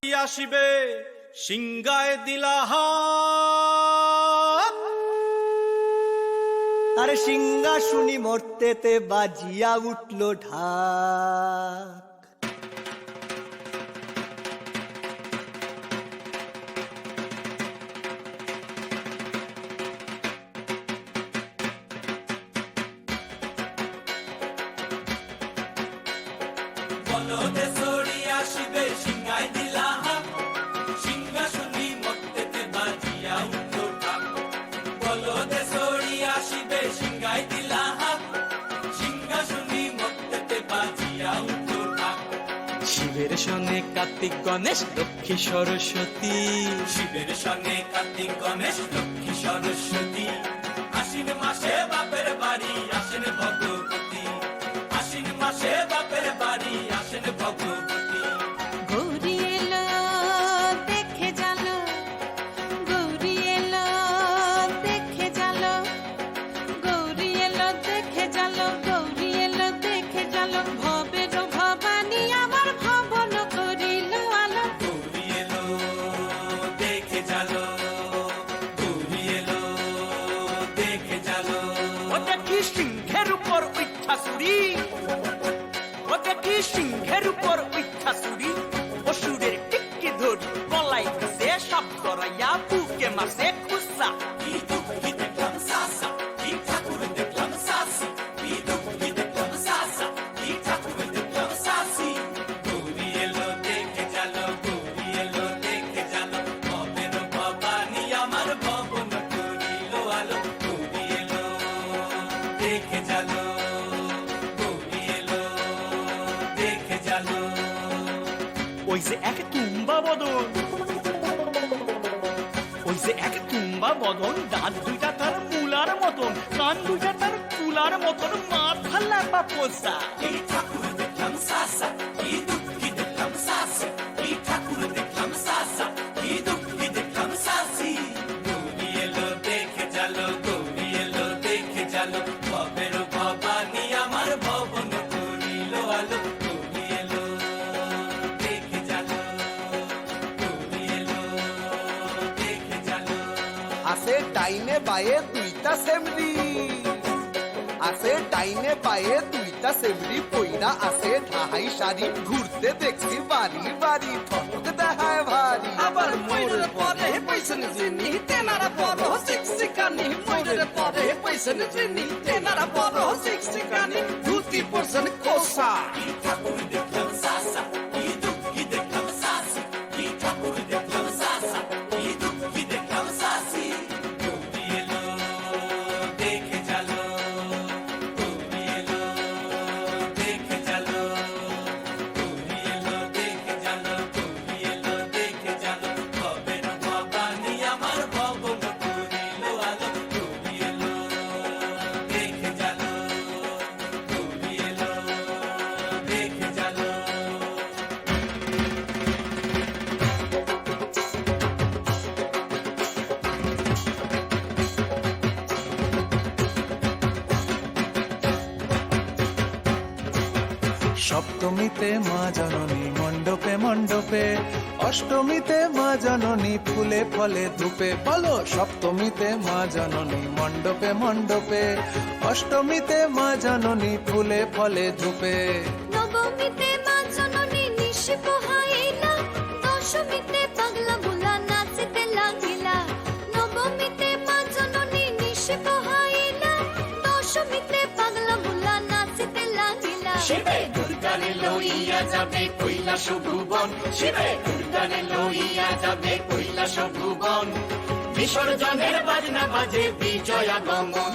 আসিবে সিংগায় দিলাহা, আরে সিংহা শুনি মর্তেতে বাজিয়া উঠল ঢাক। বলদে সরি আসিবে সিংগায় দিলাহা, সিংহা শুনি মর্তেতে বাজিয়া উঠল ঢাক। বলদে সরি আসিবে সিংগায় দিলাহা, সিংহা শুনি মর্তেতে বাজিয়া উঠল ঢাক। শিবের সঙ্গে কার্তিক গণেশ লক্ষ্মী সরস্বতী, শিবের সঙ্গে কার্তিক গণেশ লক্ষ্মী সরস্বতী। আশ্বিন মাসে বাপের বাড়ি আসেন ভগবতী, আশ্বিন মাসে বাপের বাড়ি আসেন ভগবতী। গৌরী এলো দেখে জালো, গৌরী এলো দেখে জালো, গৌরী এলো দেখে জালো, গৌরী এলো দেখে জালো। ভবের ভবানী আমার ভবন করিল আলো। গৌরী এলো দেখে জালো, গৌরী এলো দেখে জালো। ওটা কি সিংহের উপর উচ্ছাসুরি, ওটা কি সিংহের উপর উচ্ছাসুরি। অসুরের টিক্কি ধরি গলায় ঘষে সব ধরাইয়া বুকে মাসে খুসা। কি দুঃখী দেখলাম সাসা, কি ঠাকুর দেখলাম সাসি, কি দুঃখী দেখলাম সাসা, কি ঠাকুর দেখলাম সাসি। গৌরী এলো দেখে জালো, গৌরী এলো দেখে জালো। ভবের ভবানী আমার ভবন করিল আলো। গৌরী এলো দেখে জালো, গৌরী এলো দেখে জালো। ওই যে এক তুম্বা বদন, ওই যে এক তুম্বা বদন, দাঁত দুইটা তার মূলার মতন, কান দুইটা তার তুলার মতন, মাথা লাপা পোষা। কি ঠাকুর দেখলাম সাসা, কি দুঃখী দেখলাম সাসি, কি ঠাকুর দেখলাম সাসা, কি দুঃখী দেখলাম সাসি। গৌরী এলো দেখে জালো, গৌরী এলো দেখে জালো। ভবের ভবানী আমার ভবন করিল আলো। গৌরী এলো দেখে জালো, গৌরী এলো দেখে জালো। আছে ডাইনে বায়ে দুইটা সেমরি, আছে ডাইনে বায়ে দুইটা সেমরি। পইরা আছে ঢাহাই শাড়ি, ঘুরতে দেখছি বাড়ি বাড়ি, ঠক দেখায় ভারী। আবার ময়ূরের পরে পয়সন জিনি, তেনারা বড় শিক্ষিকানি। ময়ূরের পরে পয়সন জিনি, তেনারা বড় শিক্ষিকানি। ধুতি পরছেন কোসা। কি ঠাকুর দেখলাম সাসা, কি দুঃখী দেখলাম সাসি, কি ঠাকুর দেখলাম সাসা, কি দুঃখী দেখলাম সাসি। গৌরী এলো দেখে জালো, গৌরী এলো দেখে জালো, গৌরী এলো দেখে জালো, গৌরী এলো দেখে জালো। ভবের ভবানী আমার ভবন করিল আলো। গৌরী এলো দেখে জালো, গৌরী এলো দেখে জালো। সপ্তমীতে মা জননী মণ্ডপে মণ্ডপে, অষ্টমীতে মা জননী ফুলে ফলে ধূপে। বলো সপ্তমীতে মা জননী মণ্ডপে মণ্ডপে, অষ্টমীতে মা জননী ফুলে ফলে ধূপে। নবমীতে মা জননী নিশি পোহাইলা, দশমীতে পাগলা বুলা নাচিতে লাগিলা। নবমীতে মা জননী নিশি পোহাইলা, দশমীতে পাগলা বুলা নাচিতে লাগিলা। শিবে দুর্গারে লইয়া যাবে কৈলাস ভুবন, শিবে দুর্গারে লইয়া যাবে কৈলাস ভুবন। বিসর্জনের বাজনা বাজে বিজয়া গমন,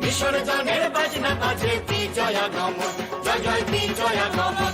বিসর্জনের বাজনা বাজে বিজয়া গমন। জয় জয় বিজয়া গমন।